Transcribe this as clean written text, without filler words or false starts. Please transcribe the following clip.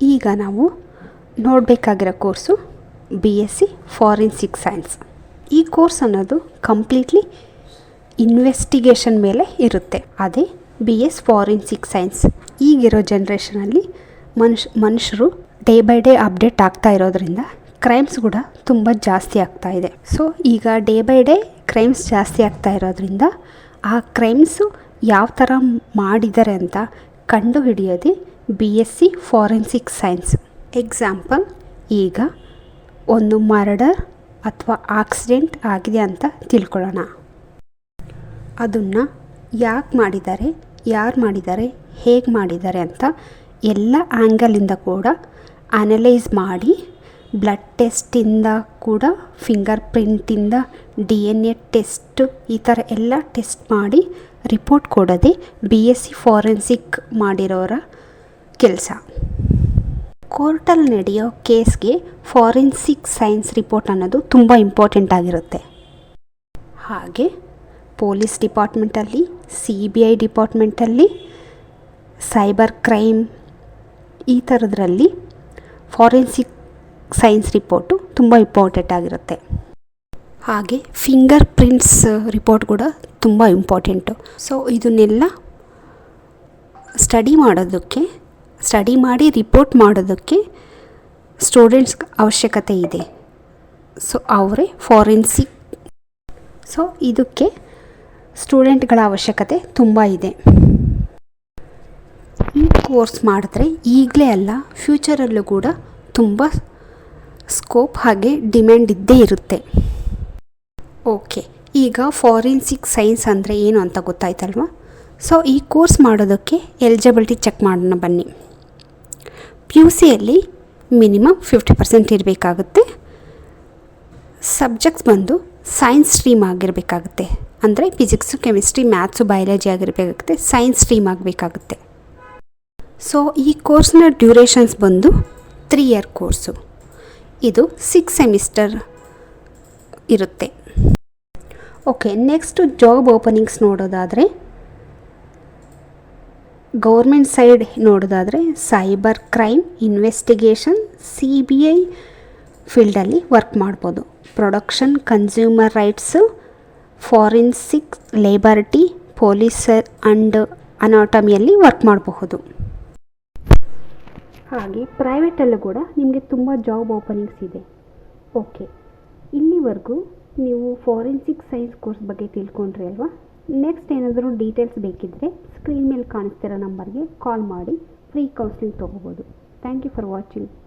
ಈಗ ನಾವು ನೋಡಬೇಕಾಗಿರೋ course BSc forensic science. ಈ ಕೋರ್ಸ್ ಅನ್ನೋದು ಕಂಪ್ಲೀಟ್ಲಿ ಇನ್ವೆಸ್ಟಿಗೇಷನ್ ಮೇಲೆ ಇರುತ್ತೆ. ಅದೇ BS ಫಾರೆನ್ಸಿಕ್ ಸೈನ್ಸ್. ಈಗಿರೋ ಜನ್ರೇಷನಲ್ಲಿ ಮನುಷ್ಯರು ಡೇ ಬೈ ಡೇ ಅಪ್ಡೇಟ್ ಆಗ್ತಾ ಇರೋದ್ರಿಂದ ಕ್ರೈಮ್ಸ್ ಕೂಡ ತುಂಬ ಜಾಸ್ತಿ ಆಗ್ತಾ ಇದೆ. ಸೊ ಈಗ ಡೇ ಬೈ ಡೇ ಕ್ರೈಮ್ಸ್ ಜಾಸ್ತಿ ಆಗ್ತಾ ಇರೋದ್ರಿಂದ ಆ ಕ್ರೈಮ್ಸು ಯಾವ ಥರ ಮಾಡಿದ್ದಾರೆ ಅಂತ ಕಂಡುಹಿಡಿಯೋದೇ BSc ಫಾರೆನ್ಸಿಕ್ ಸೈನ್ಸ್. ಎಕ್ಸಾಂಪಲ್, ಈಗ ಒಂದು ಮರ್ಡರ್ ಅಥವಾ ಆಕ್ಸಿಡೆಂಟ್ ಆಗಿದೆ ಅಂತ ತಿಳ್ಕೊಳ್ಳೋಣ. ಅದನ್ನು ಯಾಕೆ ಮಾಡಿದ್ದಾರೆ, ಯಾರು ಮಾಡಿದ್ದಾರೆ, ಹೇಗೆ ಮಾಡಿದ್ದಾರೆ ಅಂತ ಎಲ್ಲ ಆ್ಯಂಗಲಿಂದ ಕೂಡ ಅನಲೈಸ್ ಮಾಡಿ, ಬ್ಲಡ್ ಟೆಸ್ಟಿಂದ ಕೂಡ, ಫಿಂಗರ್ ಪ್ರಿಂಟಿಂದ, DNA ಟೆಸ್ಟು, ಈ ಥರ ಎಲ್ಲ ಟೆಸ್ಟ್ ಮಾಡಿ ರಿಪೋರ್ಟ್ ಕೊಡೋದೇ BSc ಫಾರೆನ್ಸಿಕ್ ಮಾಡಿರೋರ ಕೆಲಸ. ಕೋರ್ಟಲ್ಲಿ ನಡೆಯೋ ಕೇಸ್ಗೆ ಫಾರೆನ್ಸಿಕ್ ಸೈನ್ಸ್ ರಿಪೋರ್ಟ್ ಅನ್ನೋದು ತುಂಬ ಇಂಪಾರ್ಟೆಂಟ್ ಆಗಿರುತ್ತೆ. ಹಾಗೆ ಪೊಲೀಸ್ ಡಿಪಾರ್ಟ್ಮೆಂಟಲ್ಲಿ, CBI ಡಿಪಾರ್ಟ್ಮೆಂಟಲ್ಲಿ, ಸೈಬರ್ ಕ್ರೈಮ್ ಈ ಥರದ್ರಲ್ಲಿ ಫಾರೆನ್ಸಿಕ್ ಸೈನ್ಸ್ ರಿಪೋರ್ಟು ತುಂಬ ಇಂಪಾರ್ಟೆಂಟ್ ಆಗಿರುತ್ತೆ. ಹಾಗೆ ಫಿಂಗರ್ ಪ್ರಿಂಟ್ಸ್ ರಿಪೋರ್ಟ್ ಕೂಡ ತುಂಬ ಇಂಪಾರ್ಟೆಂಟು. ಸೊ ಇದನ್ನೆಲ್ಲ ಸ್ಟಡಿ ಮಾಡಿ ರಿಪೋರ್ಟ್ ಮಾಡೋದಕ್ಕೆ ಸ್ಟೂಡೆಂಟ್ಸ್ ಅವಶ್ಯಕತೆ ಇದೆ. ಸೊ ಅವರೇ ಫಾರೆನ್ಸಿಕ್. ಸೊ ಇದಕ್ಕೆ ಸ್ಟೂಡೆಂಟ್ಗಳ ಅವಶ್ಯಕತೆ ತುಂಬ ಇದೆ. ಈ ಕೋರ್ಸ್ ಮಾಡಿದ್ರೆ ಈಗಲೇ ಅಲ್ಲ, ಫ್ಯೂಚರಲ್ಲೂ ಕೂಡ ತುಂಬ ಸ್ಕೋಪ್ ಹಾಗೆ ಡಿಮ್ಯಾಂಡ್ ಇದ್ದೇ ಇರುತ್ತೆ. ಓಕೆ, ಈಗ ಫಾರೆನ್ಸಿಕ್ ಸೈನ್ಸ್ ಅಂದರೆ ಏನು ಅಂತ ಗೊತ್ತಾಯ್ತಲ್ವ? ಸೊ ಈ ಕೋರ್ಸ್ ಮಾಡೋದಕ್ಕೆ ಎಲಿಜಿಬಿಲಿಟಿ ಚೆಕ್ ಮಾಡೋಣ ಬನ್ನಿ. PUCಯಲ್ಲಿ ಮಿನಿಮಮ್ 50% ಇರಬೇಕಾಗುತ್ತೆ. ಸಬ್ಜೆಕ್ಟ್ಸ್ ಬಂದು ಸೈನ್ಸ್ ಸ್ಟ್ರೀಮ್ ಆಗಿರಬೇಕಾಗುತ್ತೆ. ಅಂದರೆ ಫಿಸಿಕ್ಸು, ಕೆಮಿಸ್ಟ್ರಿ, ಮ್ಯಾಥ್ಸು, ಬಯಾಲಜಿ ಆಗಿರಬೇಕಾಗುತ್ತೆ. ಸೈನ್ಸ್ ಸ್ಟ್ರೀಮ್ ಆಗಬೇಕಾಗುತ್ತೆ. ಸೊ ಈ ಕೋರ್ಸ್ನ ಡ್ಯೂರೇಷನ್ಸ್ ಬಂದು 3 ಇಯರ್ ಕೋರ್ಸು. ಇದು 6 ಸೆಮಿಸ್ಟರ್ ಇರುತ್ತೆ. ಓಕೆ, ನೆಕ್ಸ್ಟು ಜಾಬ್ ಓಪನಿಂಗ್ಸ್ ನೋಡೋದಾದರೆ, ಗೌರ್ಮೆಂಟ್ ಸೈಡ್ ನೋಡೋದಾದರೆ ಸೈಬರ್ ಕ್ರೈಮ್, ಇನ್ವೆಸ್ಟಿಗೇಷನ್, CBI ಫೀಲ್ಡಲ್ಲಿ ವರ್ಕ್ ಮಾಡ್ಬೋದು. Production, consumer rights, forensic, laboratory, police and ಅನಾಟಮಿಯಲ್ಲಿ ವರ್ಕ್ ಮಾಡಬಹುದು. ಹಾಗೆ ಪ್ರೈವೇಟಲ್ಲೂ ಕೂಡ ನಿಮಗೆ ತುಂಬ ಜಾಬ್ ಓಪನಿಂಗ್ಸ್ ಇದೆ. ಓಕೆ, ಇಲ್ಲಿವರೆಗೂ ನೀವು ಫಾರೆನ್ಸಿಕ್ ಸೈನ್ಸ್ ಕೋರ್ಸ್ ಬಗ್ಗೆ ತಿಳ್ಕೊಂಡ್ರಿ ಅಲ್ವಾ? ನೆಕ್ಸ್ಟ್ ಏನಾದರೂ ಡೀಟೇಲ್ಸ್ ಬೇಕಿದ್ದರೆ ಸ್ಕ್ರೀನ್ ಮೇಲೆ ಕಾಣಿಸ್ತಿರೋ ನಂಬರ್ಗೆ ಕಾಲ್ ಮಾಡಿ ಫ್ರೀ ಕೌನ್ಸಿಲಿಂಗ್ ತೊಗೋಬೋದು. Thank you for watching.